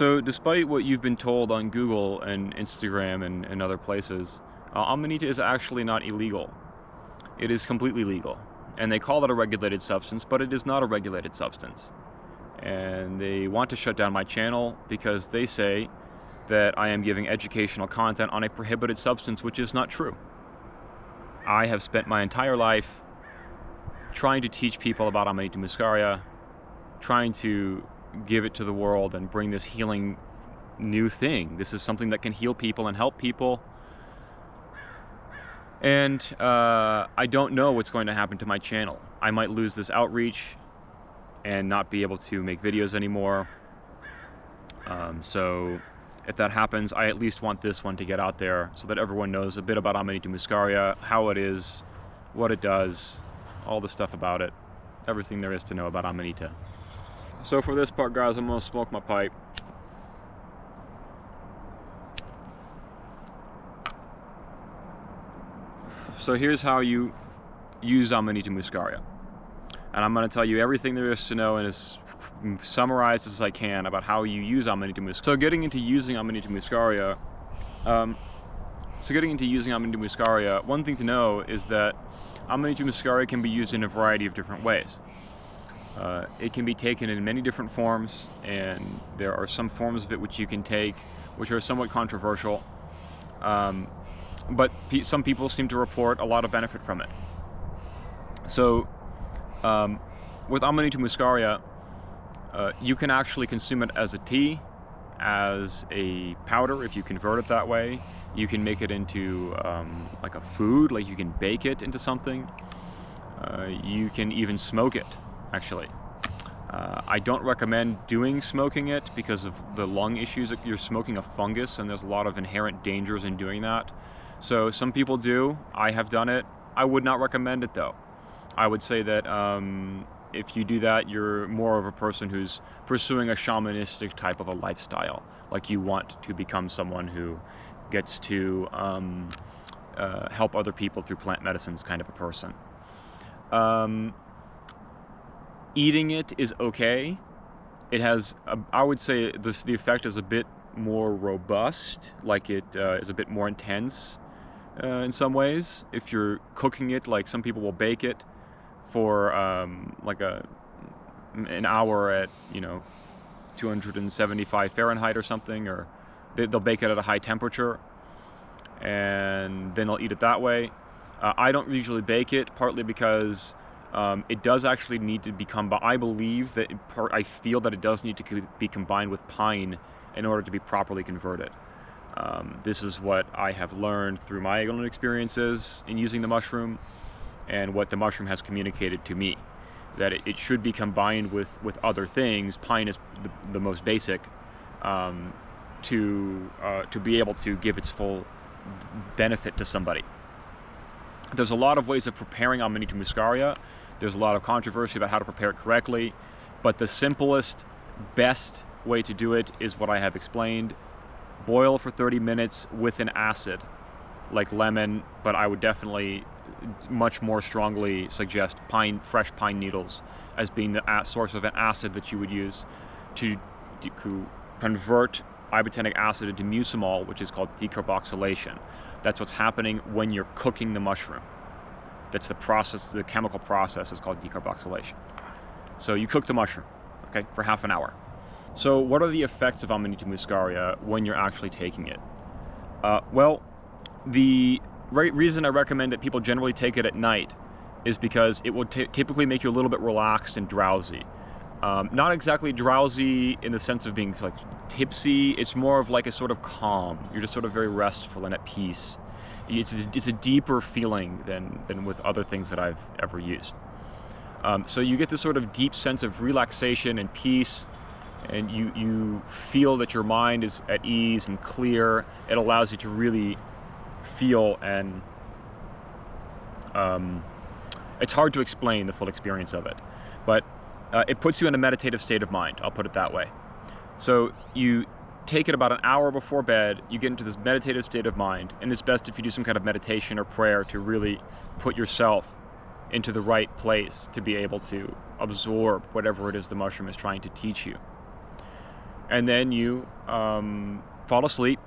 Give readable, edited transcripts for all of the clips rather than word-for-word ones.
So despite what you've been told on Google and Instagram and other places, Amanita is actually not illegal. It is completely legal. And they call it a regulated substance, but it is not a regulated substance. And they want to shut down my channel because they say that I am giving educational content on a prohibited substance, which is not true. I have spent my entire life trying to teach people about Amanita Muscaria, trying to give it to the world and bring this healing new thing. This is something that can heal people and help people. And I don't know what's going to happen to my channel. I might lose this outreach and not be able to make videos anymore. So if that happens, I at least want this one to get out there so that everyone knows a bit about Amanita Muscaria, how it is, what it does, all the stuff about it, everything there is to know about Amanita. So for this part, guys, I'm gonna smoke my pipe. So here's how you use Amanita Muscaria. And I'm gonna tell you everything there is to know and as summarized as I can about how you use Amanita Muscaria. So getting into using Amanita Muscaria, one thing to know is that Amanita Muscaria can be used in a variety of different ways. It can be taken in many different forms, and there are some forms of it which you can take which are somewhat controversial, but some people seem to report a lot of benefit from it. So with Amanita Muscaria, you can actually consume it as a tea, as a powder if you convert it that way. You can make it into like a food, like you can bake it into something. You can even smoke it, actually. I don't recommend smoking it because of the lung issues. You're smoking a fungus and there's a lot of inherent dangers in doing that. So some people do. I have done it. I would not recommend it though. I would say that if you do that, you're more of a person who's pursuing a shamanistic type of a lifestyle. Like you want to become someone who gets to help other people through plant medicines kind of a person. Eating it is okay. It has, I would say the effect is a bit more robust, like it is a bit more intense in some ways. If you're cooking it, like some people will bake it for like an hour at 275 Fahrenheit or something, or they'll bake it at a high temperature and then they'll eat it that way. I don't usually bake it, partly because it does actually need to be combined. I believe that I feel that it does need to be combined with pine in order to be properly converted. This is what I have learned through my own experiences in using the mushroom and what the mushroom has communicated to me, that it should be combined with other things. Pine is the most basic, to be able to give its full benefit to somebody. There's a lot of ways of preparing Amanita Muscaria. There's a lot of controversy about how to prepare it correctly, but the simplest, best way to do it is what I have explained. Boil for 30 minutes with an acid, like lemon, but I would definitely much more strongly suggest fresh pine needles as being the source of an acid that you would use to convert ibotenic acid into mucimol, which is called decarboxylation. That's what's happening when you're cooking the mushroom. That's the process, the chemical process is called decarboxylation. So you cook the mushroom, okay, for half an hour. So what are the effects of Amanita Muscaria when you're actually taking it? Well, the reason I recommend that people generally take it at night is because it will typically make you a little bit relaxed and drowsy. Not exactly drowsy in the sense of being like tipsy. It's more of like a sort of calm. You're just sort of very restful and at peace. It's a deeper feeling than with other things that I've ever used. So you get this sort of deep sense of relaxation and peace, and you feel that your mind is at ease and clear. It allows you to really feel, and it's hard to explain the full experience of it, but it puts you in a meditative state of mind, I'll put it that way. So you take it about an hour before bed, you get into this meditative state of mind, and it's best if you do some kind of meditation or prayer to really put yourself into the right place to be able to absorb whatever it is the mushroom is trying to teach you. and then you fall asleep.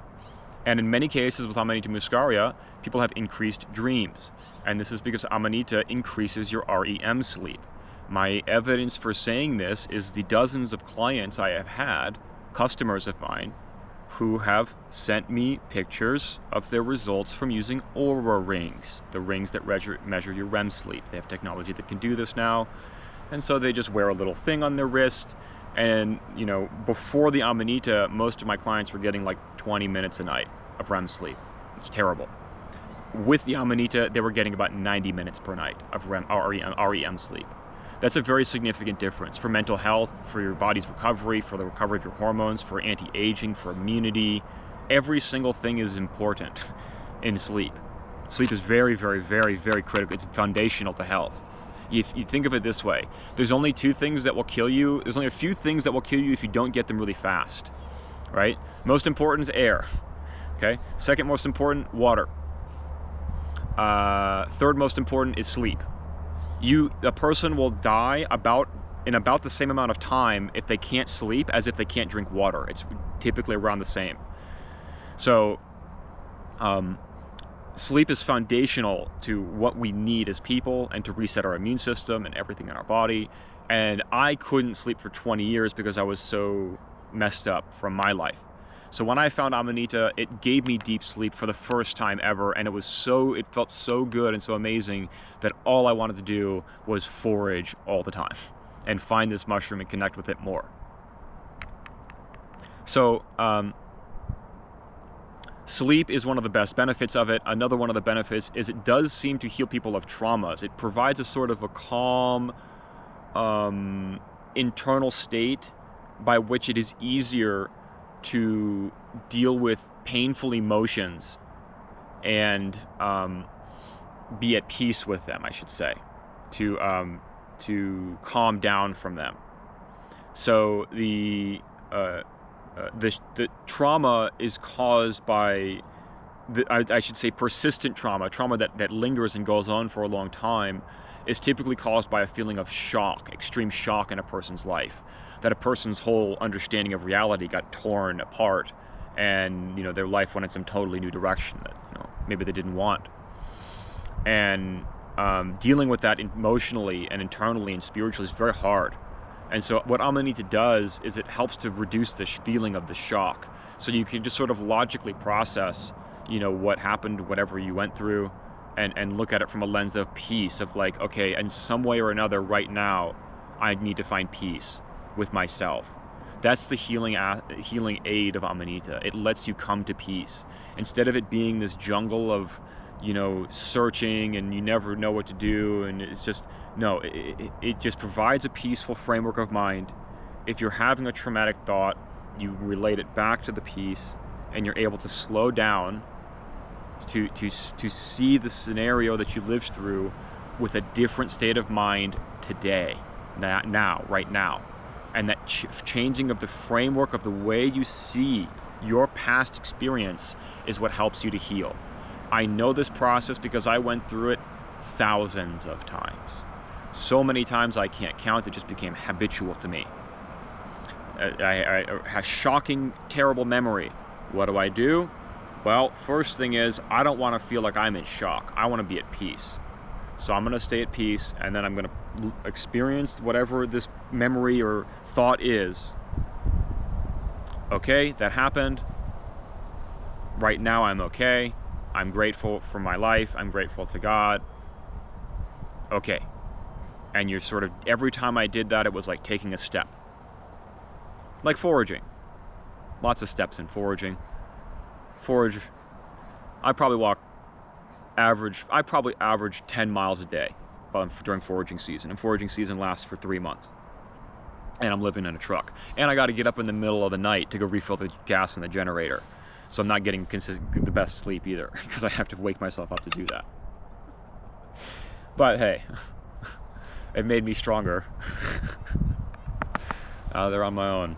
And in many cases with Amanita muscaria, people have increased dreams. And this is because Amanita increases your REM sleep. My evidence for saying this is the dozens of clients I have had, customers of mine, who have sent me pictures of their results from using Aura rings, the rings that measure your REM sleep. They have technology that can do this now. And so they just wear a little thing on their wrist. And, you know, before the Amanita, most of my clients were getting like 20 minutes a night of REM sleep. It's terrible. With the Amanita, they were getting about 90 minutes per night of REM sleep. That's a very significant difference for mental health, for your body's recovery, for the recovery of your hormones, for anti-aging, for immunity. Every single thing is important in sleep. Sleep is very, very, very, very critical. It's foundational to health. If you think of it this way, there's only two things that will kill you. There's only a few things that will kill you if you don't get them really fast, right? Most important is air, okay? Second most important, water. Third most important is sleep. A person will die in about the same amount of time if they can't sleep as if they can't drink water. It's typically around the same. So sleep is foundational to what we need as people and to reset our immune system and everything in our body. And I couldn't sleep for 20 years because I was so messed up from my life. So when I found Amanita, it gave me deep sleep for the first time ever, and it felt so good and so amazing that all I wanted to do was forage all the time and find this mushroom and connect with it more. So sleep is one of the best benefits of it. Another one of the benefits is it does seem to heal people of traumas. It provides a sort of a calm internal state by which it is easier to deal with painful emotions and be at peace with them, I should say, to calm down from them. So the trauma is caused by, I should say, persistent trauma that lingers and goes on for a long time, is typically caused by a feeling of shock, extreme shock in a person's life. That a person's whole understanding of reality got torn apart, and their life went in some totally new direction that maybe they didn't want. And dealing with that emotionally and internally and spiritually is very hard. And so what Amanita does is it helps to reduce the feeling of the shock, so you can just sort of logically process what happened, whatever you went through, and look at it from a lens of peace, of like, okay, in some way or another right now I need to find peace with myself. That's the healing aid of Amanita. It lets you come to peace instead of it being this jungle of searching and you never know what to do, and it's just it just provides a peaceful framework of mind. If you're having a traumatic thought, you relate it back to the peace, and you're able to slow down to see the scenario that you lived through with a different state of mind today, right now. And that changing of the framework of the way you see your past experience is what helps you to heal. I know this process because I went through it thousands of times. So many times I can't count, it just became habitual to me. I have shocking, terrible memory. What do? Well, first thing is, I don't want to feel like I'm in shock. I want to be at peace. So I'm going to stay at peace, and then I'm going to experience whatever this memory or thought is. Okay, that happened. Right now I'm okay. I'm grateful for my life. I'm grateful to God. Okay. And you're sort of, every time I did that, it was like taking a step. Like foraging. Lots of steps in foraging. I probably average 10 miles a day during foraging season. And foraging season lasts for 3 months. And I'm living in a truck. And I got to get up in the middle of the night to go refill the gas in the generator. So I'm not getting the best sleep either, because I have to wake myself up to do that. But hey, it made me stronger. They're on my own.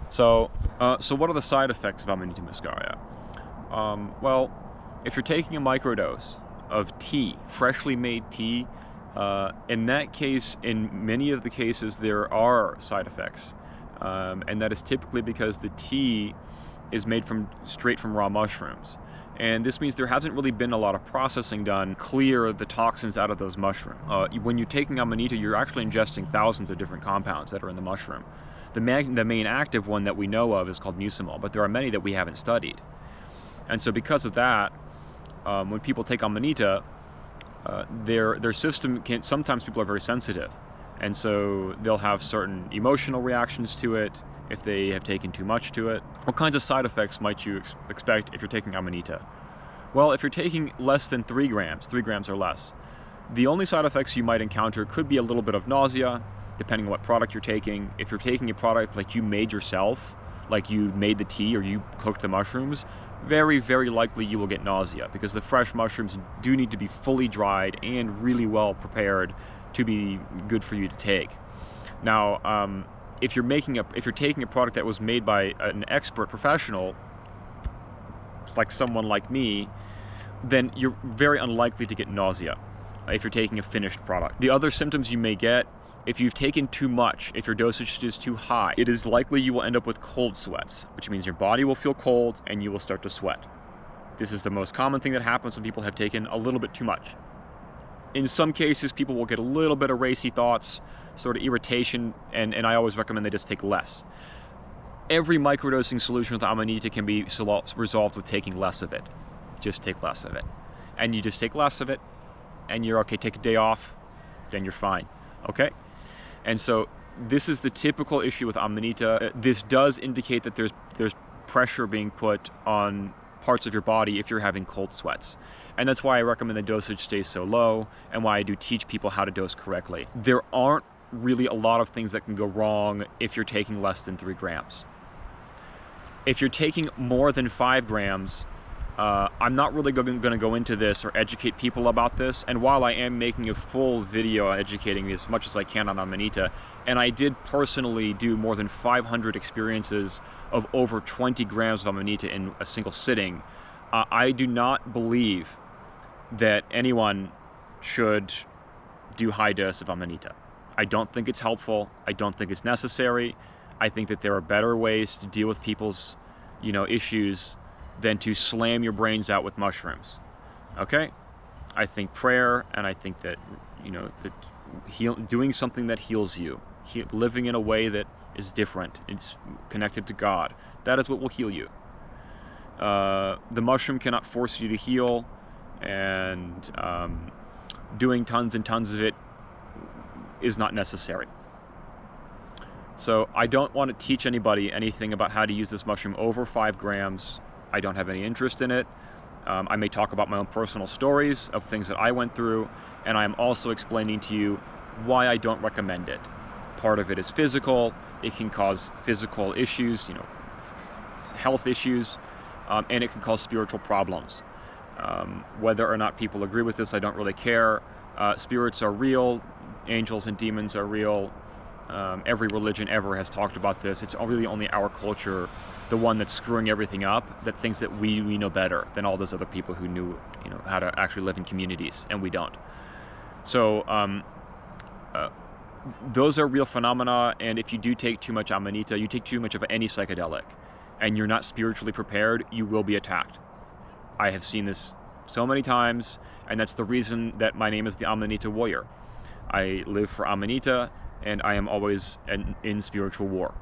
So what are the side effects of Amanita muscaria? Well, if you're taking a microdose of tea, freshly made tea, in that case, in many of the cases, there are side effects. and that is typically because the tea is made straight from raw mushrooms. And this means there hasn't really been a lot of processing done to clear the toxins out of those mushrooms. When you're taking Amanita, you're actually ingesting thousands of different compounds that are in the mushroom. The main active one that we know of is called mucimol, but there are many that we haven't studied. And so because of that, when people take Amanita, their system can, sometimes people are very sensitive. And so they'll have certain emotional reactions to it if they have taken too much to it. What kinds of side effects might you expect if you're taking Amanita? Well, if you're taking less than 3 grams or less, the only side effects you might encounter could be a little bit of nausea, depending on what product you're taking. If you're taking a product like you made yourself, like you made the tea or you cooked the mushrooms, very, very likely you will get nausea, because the fresh mushrooms do need to be fully dried and really well prepared to be good for you to take. Now, if you're taking a product that was made by an expert professional, like someone like me, then you're very unlikely to get nausea if you're taking a finished product. The other symptoms you may get, if you've taken too much, if your dosage is too high, it is likely you will end up with cold sweats, which means your body will feel cold and you will start to sweat. This is the most common thing that happens when people have taken a little bit too much. In some cases, people will get a little bit of racy thoughts, sort of irritation, and I always recommend they just take less. Every microdosing solution with Amanita can be resolved with taking less of it. Just take less of it. And you just take less of it, and you're okay. Take a day off, then you're fine. Okay? And so this is the typical issue with Amanita. This does indicate that there's pressure being put on parts of your body if you're having cold sweats. And that's why I recommend the dosage stays so low, and why I do teach people how to dose correctly. There aren't really a lot of things that can go wrong if you're taking less than 3 grams. If you're taking more than 5 grams, I'm not really going to go into this or educate people about this. And while I am making a full video educating as much as I can on Amanita, and I did personally do more than 500 experiences of over 20 grams of Amanita in a single sitting, I do not believe that anyone should do high dose of Amanita. I don't think it's helpful. I don't think it's necessary. I think that there are better ways to deal with people's, issues than to slam your brains out with mushrooms. Okay? I think prayer, and I think that, doing something that heals you, living in a way that is different, it's connected to God, that is what will heal you. The mushroom cannot force you to heal, and doing tons and tons of it is not necessary. So I don't want to teach anybody anything about how to use this mushroom over 5 grams. I don't have any interest in it. I may talk about my own personal stories of things that I went through, and I am also explaining to you why I don't recommend it. Part of it is physical. It can cause physical issues, health issues, and it can cause spiritual problems. Whether or not people agree with this, I don't really care. Spirits are real. Angels and demons are real. Every religion ever has talked about this. It's really only our culture, the one that's screwing everything up, that thinks that we know better than all those other people who knew, how to actually live in communities, and we don't. So those are real phenomena, and if you do take too much Amanita, you take too much of any psychedelic, and you're not spiritually prepared, you will be attacked. I have seen this so many times, and that's the reason that my name is the Amanita Warrior. I live for Amanita, and I am always in spiritual war.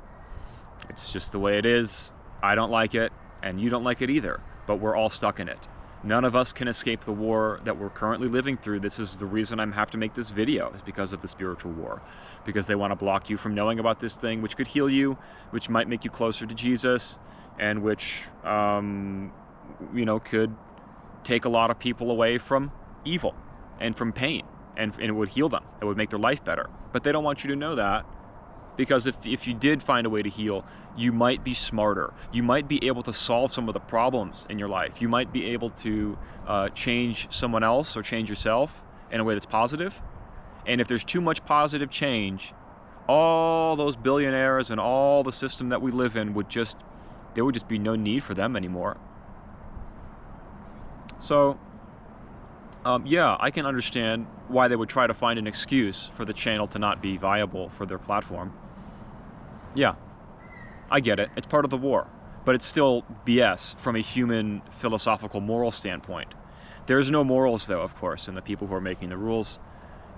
It's just the way it is. I don't like it, and you don't like it either, but we're all stuck in it. None of us can escape the war that we're currently living through. This is the reason I have to make this video, is because of the spiritual war. Because they want to block you from knowing about this thing, which could heal you, which might make you closer to Jesus, and which, could take a lot of people away from evil and from pain. And it would heal them. It would make their life better. But they don't want you to know that, because if you did find a way to heal, you might be smarter. You might be able to solve some of the problems in your life. You might be able to change someone else or change yourself in a way that's positive. And if there's too much positive change, all those billionaires and all the system that we live in there would just be no need for them anymore. So, I can understand why they would try to find an excuse for the channel to not be viable for their platform. Yeah, I get it. It's part of the war. But it's still BS from a human philosophical moral standpoint. There's no morals, though, of course, in the people who are making the rules.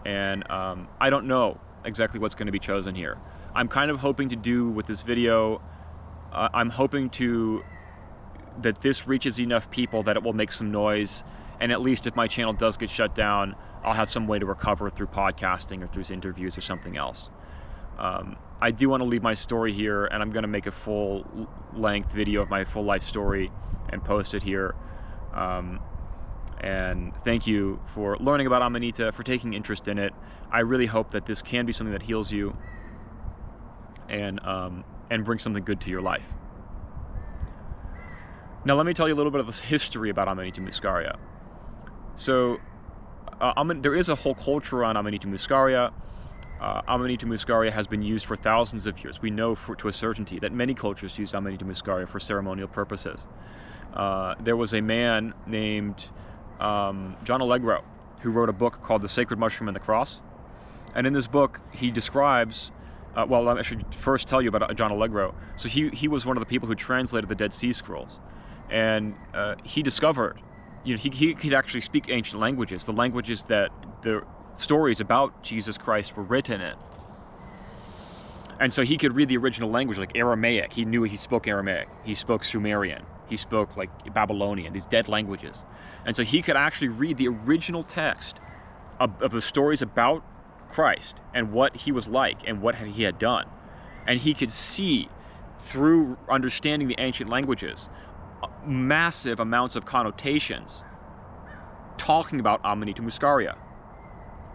And I don't know exactly what's going to be chosen here. I'm kind of hoping to do with this video, I'm hoping that this reaches enough people that it will make some noise. And at least if my channel does get shut down, I'll have some way to recover through podcasting or through interviews or something else. I do want to leave my story here, and I'm going to make a full-length video of my full life story and post it here. And thank you for learning about Amanita, for taking interest in it. I really hope that this can be something that heals you and brings something good to your life. Now let me tell you a little bit of this history about Amanita Muscaria. So there is a whole culture on Amanita Muscaria. Amanita Muscaria has been used for thousands of years. We know to a certainty that many cultures use Amanita Muscaria for ceremonial purposes. There was a man named John Allegro who wrote a book called The Sacred Mushroom and the Cross. And in this book, he describes, well, I should first tell you about John Allegro. So he was one of the people who translated the Dead Sea Scrolls. And he discovered, he could actually speak ancient languages, the languages that the stories about Jesus Christ were written in. And so he could read the original language, like Aramaic. He spoke Aramaic. He spoke Sumerian. He spoke like Babylonian, these dead languages. And so he could actually read the original text of the stories about Christ and what he was like and what he had done. And he could see, through understanding the ancient languages, massive amounts of connotations talking about Amanita Muscaria.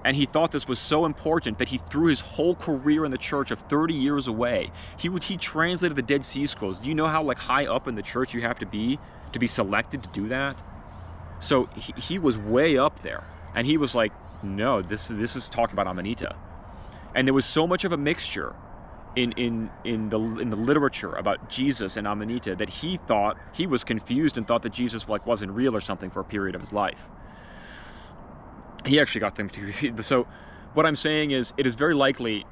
And he thought this was so important that he threw his whole career in the church of 30 years away. He translated the Dead Sea Scrolls. Do you know how high up in the church you have to be selected to do that? So he was way up there. And he was like, no, this is talking about Amanita. And there was so much of a mixture in the literature about Jesus and Amanita that he was confused and thought that Jesus wasn't real or something for a period of his life. He actually got them to. So what I'm saying is, it is very likely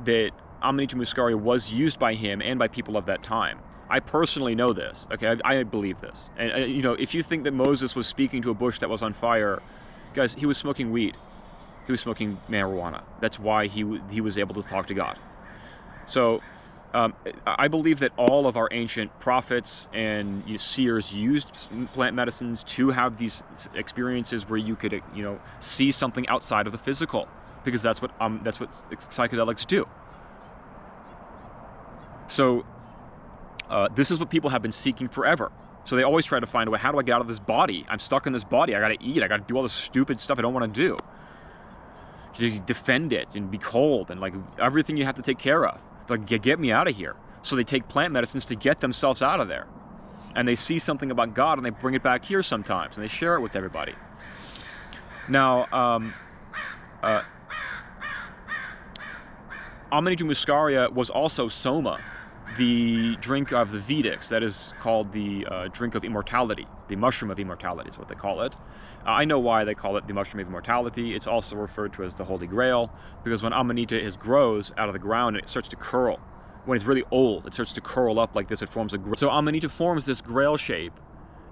that Amanita Muscaria was used by him and by people of that time. I personally know this. Okay, I believe this. And if you think that Moses was speaking to a bush that was on fire, guys, he was smoking weed. He was smoking marijuana. That's why he was able to talk to God. So I believe that all of our ancient prophets and seers used plant medicines to have these experiences where you could, see something outside of the physical, because that's what psychedelics do. So this is what people have been seeking forever. So they always try to find a way, how do I get out of this body? I'm stuck in this body. I got to eat. I got to do all this stupid stuff I don't want to do. You defend it and be cold and everything you have to take care of. Get me out of here. So they take plant medicines to get themselves out of there. And they see something about God and they bring it back here sometimes and they share it with everybody. Now, Amanita Muscaria was also soma, the drink of the Vedics, that is called the drink of immortality. The mushroom of immortality is what they call it. I know why they call it the mushroom of immortality. It's also referred to as the Holy Grail, because when Amanita grows out of the ground and it starts to curl, when it's really old, it starts to curl up like this, it forms a grail. So Amanita forms this grail shape,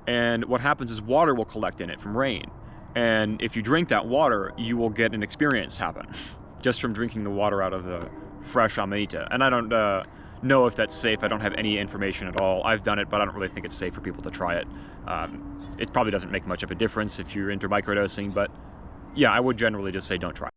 and what happens is water will collect in it from rain. And if you drink that water, you will get an experience happen, just from drinking the water out of the fresh Amanita. And I don't know if that's safe. I don't have any information at all. I've done it, but I don't really think it's safe for people to try it. It probably doesn't make much of a difference if you're into microdosing, but yeah, I would generally just say don't try it.